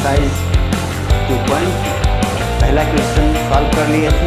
Exercise 2.2 पहला question solve कर लिए थे।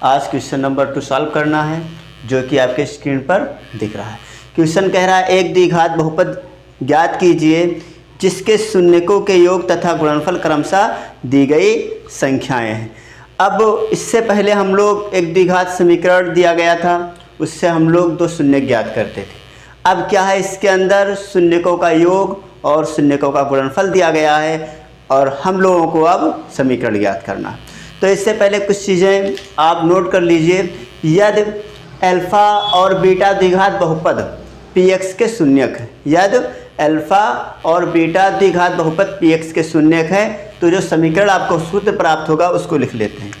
आज क्वेश्चन नंबर 2 सॉल्व करना है, जो कि आपके स्क्रीन पर दिख रहा है। क्वेश्चन कह रहा है एक द्विघात बहुपद ज्ञात कीजिए जिसके शून्यकों के योग तथा गुणनफल क्रमशः दी गई संख्याएं हैं। अब इससे पहले हम लोग एक द्विघात समीकरण दिया गया था, उससे हम लोग 2 शून्य ज्ञात करते थे। अब क्या है, इसके अंदर शून्यकों का योग और शून्यकों का गुणनफल दिया गया है और हम लोगों को अब समीकरण ज्ञात करना है। तो इससे पहले कुछ चीज़ें आप नोट कर लीजिए। यदि अल्फा और बीटा द्विघात बहुपद px के शून्यक है, यदि अल्फा और बीटा द्विघात बहुपद px के शून्यक है, तो जो समीकरण आपको सूत्र प्राप्त होगा उसको लिख लेते हैं।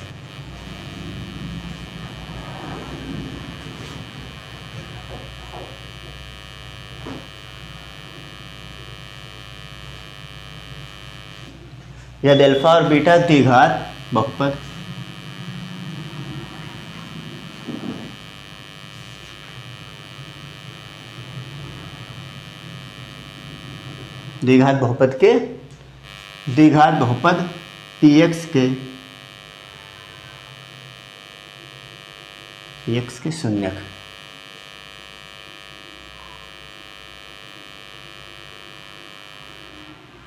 यदि अल्फा और बीटा द्विघात बहुपद द्विघात बहुपद px के शून्यक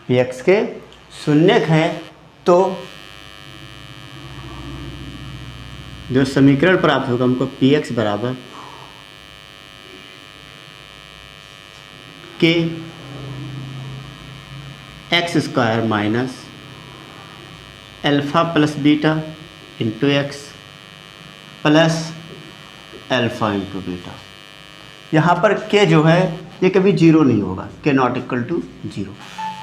px के शून्यक है, तो जो समीकरण प्राप्त होगा हमको px बराबर के x square minus alpha plus beta into x plus alpha into beta. यहाँ पर के जो है ये कभी जीरो नहीं होगा, के नॉट इक्वल टू जीरो।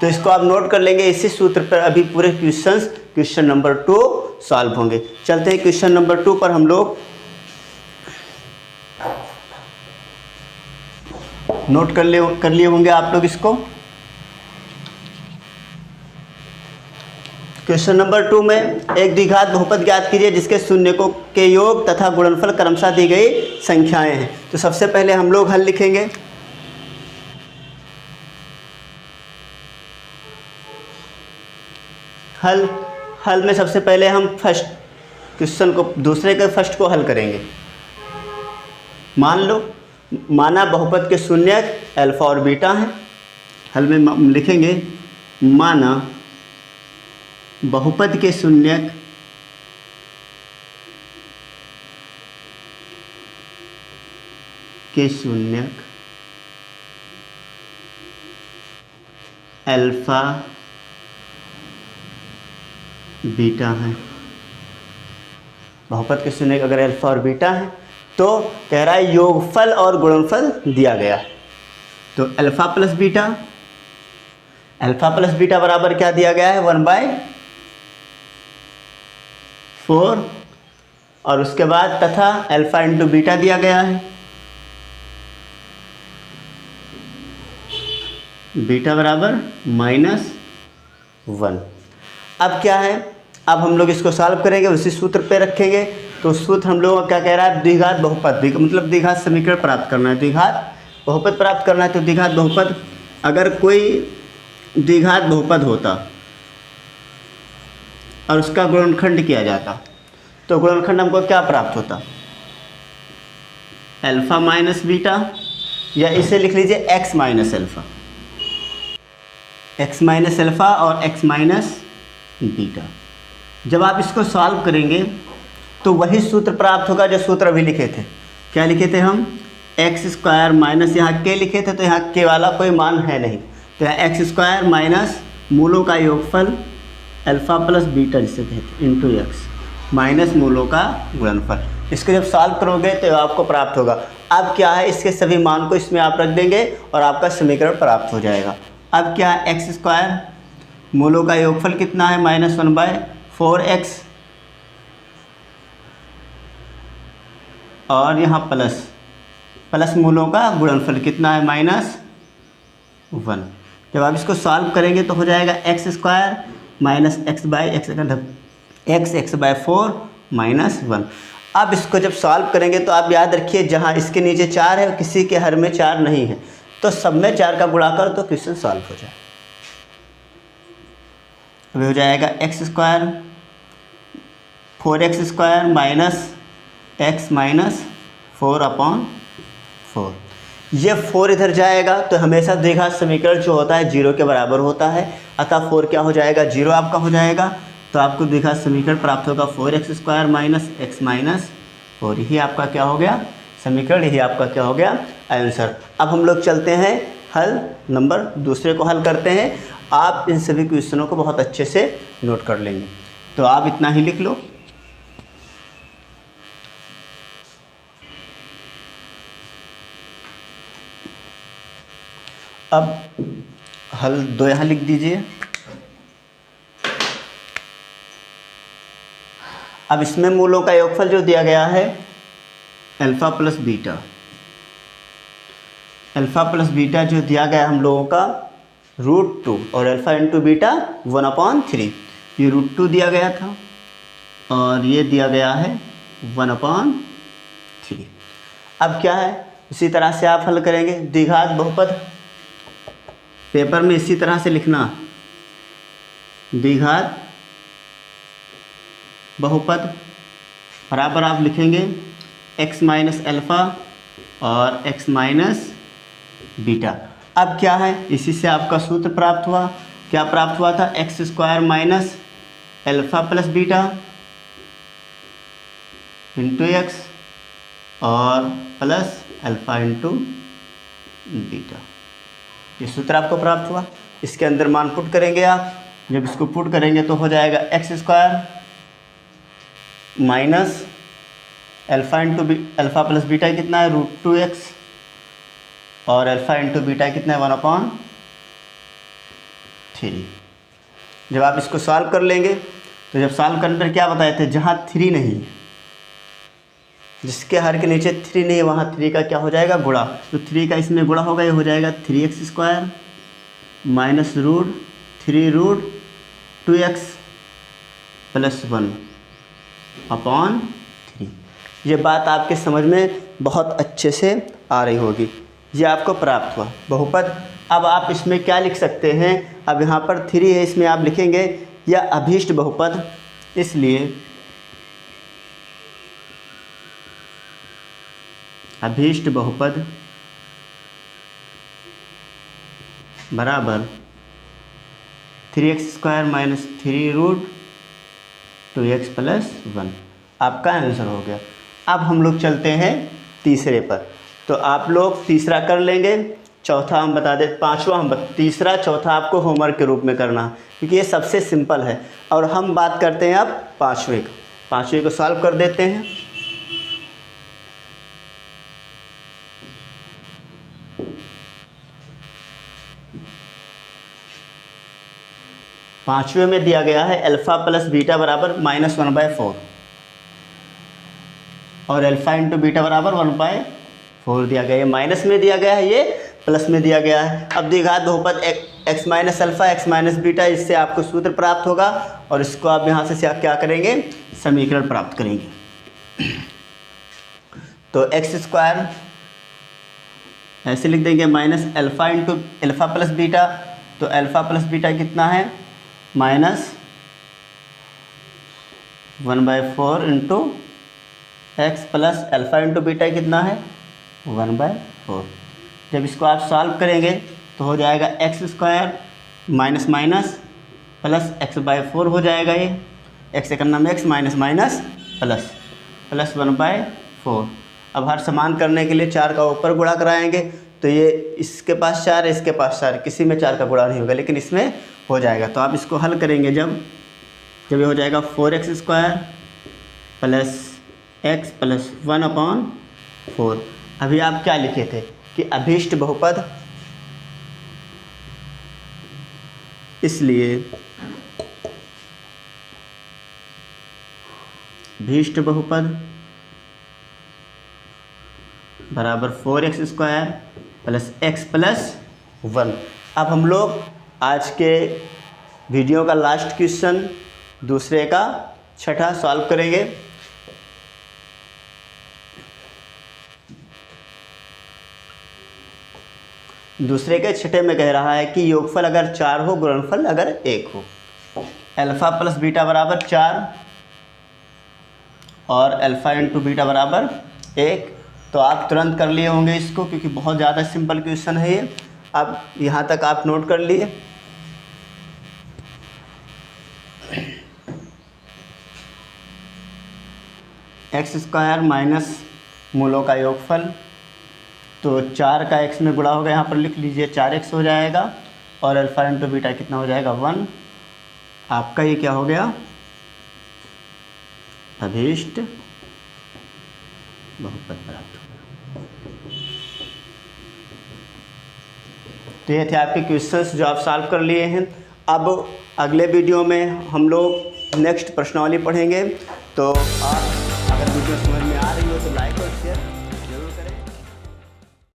तो इसको आप नोट कर लेंगे। इसी सूत्र पर अभी पूरे क्वेश्चन नंबर 2 सॉल्व होंगे। चलते हैं क्वेश्चन नंबर 2 पर। हम लोग नोट कर लिए होंगे आप लोग इसको। क्वेश्चन नंबर 2 में एक द्विघात बहुपद ज्ञात कीजिए जिसके शून्यकों के योग तथा गुणनफल क्रमशः दी गई संख्याएं हैं। तो सबसे पहले हम लोग हल लिखेंगे। हल में सबसे पहले हम फर्स्ट क्वेश्चन को, दूसरे के फर्स्ट को हल करेंगे। माना बहुपद के शून्यक अल्फा और बीटा हैं। हल में लिखेंगे माना बहुपद के शून्यक अल्फा बीटा है। बहुपद के शून्यक अगर अल्फा और बीटा है तो कह रहा है योगफल और गुणनफल दिया गया है। तो अल्फा प्लस बीटा बराबर क्या दिया गया है, 1/4 और उसके बाद तथा अल्फा इंटू बीटा दिया गया है। बीटा बराबर -1। अब क्या है, अब हम लोग इसको सॉल्व करेंगे, उसी सूत्र पे रखेंगे। तो सूत्र हम लोगों का क्या कह रहा है, द्विघात बहुपद मतलब द्विघात समीकरण प्राप्त करना है, द्विघात बहुपद प्राप्त करना है। तो द्विघात बहुपद, अगर कोई द्विघात बहुपद होता और उसका गुणनखंड किया जाता तो गुणनखंड हमको क्या प्राप्त होता, अल्फा माइनस बीटा, या इसे लिख लीजिए एक्स माइनस अल्फा और एक्स माइनस बीटा। जब आप इसको सॉल्व करेंगे तो वही सूत्र प्राप्त होगा जो सूत्र अभी लिखे थे। क्या लिखे थे हम, एक्स स्क्वायर माइनस, यहाँ के लिखे थे तो यहाँ के वाला कोई मान है नहीं, तो यहाँ एक्स स्क्वायर माइनस मूलों का योगफल अल्फा प्लस बीटा जिसे कहते हैं इंटू एक्स माइनस मूलों का गुणनफल। इसको जब सॉल्व करोगे तो आपको प्राप्त होगा। अब क्या है, इसके सभी मान को इसमें आप रख देंगे और आपका समीकरण प्राप्त हो जाएगा। अब क्या है, एक्स स्क्वायर मूलों का योगफल कितना है, -1/4x और यहाँ प्लस मूलों का गुणनफल कितना है, -1। जब आप इसको सॉल्व करेंगे तो हो जाएगा एक्स स्क्वायर माइनस x/4 -1। अब इसको जब सॉल्व करेंगे तो आप याद रखिए, जहाँ इसके नीचे 4 है किसी के हर में 4 नहीं है, तो सब में 4 का गुणा कर तो क्वेश्चन सॉल्व हो जाए। अभी हो जाएगा x square 4x² minus x minus 4/4। ये 4 इधर जाएगा तो हमेशा द्विघात समीकरण जो होता है 0 के बराबर होता है, अतः 4 क्या हो जाएगा, 0 आपका हो जाएगा। तो आपको द्विघात समीकरण प्राप्त होगा 4x² माइनस एक्स माइनस 4। यही आपका क्या हो गया समीकरण, यही आपका क्या हो गया आंसर। अब हम लोग चलते हैं हल नंबर दूसरे को हल करते हैं। आप इन सभी क्वेश्चनों को बहुत अच्छे से नोट कर लेंगे, तो आप इतना ही लिख लो। अब हल 2 यहाँ लिख दीजिए। अब इसमें मूलों का योगफल जो दिया गया है alpha plus beta, alpha plus beta जो दिया गया हम लोगों का √2 और अल्फ़ा इंटू बीटा 1/3। ये √2 दिया गया था और ये दिया गया है 1/3। अब क्या है, इसी तरह से आप हल करेंगे द्विघात बहुपद। पेपर में इसी तरह से लिखना, द्विघात बहुपद बराबर आप लिखेंगे x माइनस अल्फ़ा और x माइनस बीटा। अब क्या है, इसी से आपका सूत्र प्राप्त हुआ। क्या प्राप्त हुआ था, x² minus alpha plus beta into x और प्लस अल्फ़ा इंटू बीटा। ये सूत्र आपको प्राप्त हुआ। इसके अंदर मान पुट करेंगे आप, जब इसको पुट करेंगे तो हो जाएगा x² minus alpha into alpha plus beta कितना है √2x और अल्फ़ा इंटू बीटा कितना है 1/3। जब आप इसको सॉल्व कर लेंगे तो जब सॉल्व करने पर क्या बताए थे, जहाँ 3 नहीं, जिसके हर के नीचे 3 नहीं, वहाँ 3 का क्या हो जाएगा गुणा। तो 3 का इसमें गुणा होगा, ये हो जाएगा 3x² माइनस √3√2x प्लस 1/3। ये बात आपके समझ में बहुत अच्छे से आ रही होगी। ये आपको प्राप्त हुआ बहुपद। अब आप इसमें क्या लिख सकते हैं, अब यहाँ पर 3 है, इसमें आप लिखेंगे यह अभीष्ट बहुपद, इसलिए अभीष्ट बहुपद बराबर 3x² माइनस 3√2x प्लस 1। आपका आंसर हो गया। अब हम लोग चलते हैं तीसरे पर, तो आप लोग तीसरा कर लेंगे, चौथा हम बता दें, पांचवा हम तीसरा चौथा आपको होमवर्क के रूप में करना, क्योंकि ये सबसे सिंपल है। और हम बात करते हैं अब पांचवे को सॉल्व कर देते हैं। पांचवे में दिया गया है अल्फ़ा प्लस बीटा बराबर -1/4 और अल्फ़ा इंटू बीटा बराबर 1/4 दिया गया है। माइनस में दिया गया है, ये प्लस में दिया गया है। अब द्विघात बहुपद x minus alpha x minus beta, इससे आपको सूत्र प्राप्त होगा और इसको आप यहाँ से क्या करेंगे, समीकरण प्राप्त करेंगे। तो x² ऐसे लिख देंगे minus alpha into alpha plus beta, तो अल्फ़ा प्लस बीटा कितना है -1/4 into x plus alpha into beta कितना है 1/4। जब इसको आप सॉल्व करेंगे तो हो जाएगा x² minus minus plus x/4 हो जाएगा। ये x का नाम x माइनस माइनस प्लस 1/4। अब हर समान करने के लिए 4 का ऊपर गुणा कराएंगे, तो ये इसके पास 4 है, इसके पास 4, किसी में 4 का गुणा नहीं होगा, लेकिन इसमें हो जाएगा। तो आप इसको हल करेंगे जब ये हो जाएगा 4x² प्लस x प्लस 1/4। अभी आप क्या लिखे थे कि अभीष्ट बहुपद, इसलिए अभीष्ट बहुपद बराबर 4x² प्लस x प्लस 1। अब हम लोग आज के वीडियो का लास्ट क्वेश्चन दूसरे का छठा सॉल्व करेंगे। दूसरे के छठे में कह रहा है कि योगफल अगर 4 हो, गुणनफल अगर 1 हो। अल्फ़ा प्लस बीटा बराबर 4 और अल्फ़ा इंटू बीटा बराबर 1। तो आप तुरंत कर लिए होंगे इसको, क्योंकि बहुत ज़्यादा सिंपल क्वेश्चन है ये। अब यहाँ तक आप नोट कर लिए। एक्स स्क्वायर माइनस मूलों का योगफल, तो 4 का x में गुणा होगा, यहाँ पर लिख लीजिए 4x हो जाएगा, और अल्फ़ा इंटू बीटा कितना हो जाएगा 1। आपका ये क्या हो गया, अभीष्ट बहुपद प्राप्त होगा। तो ये थे आपके क्वेश्चंस जो आप सॉल्व कर लिए हैं। अब अगले वीडियो में हम लोग नेक्स्ट प्रश्नावली पढ़ेंगे। तो आप अगर वीडियो समझ में आ रही हो तो लाइक और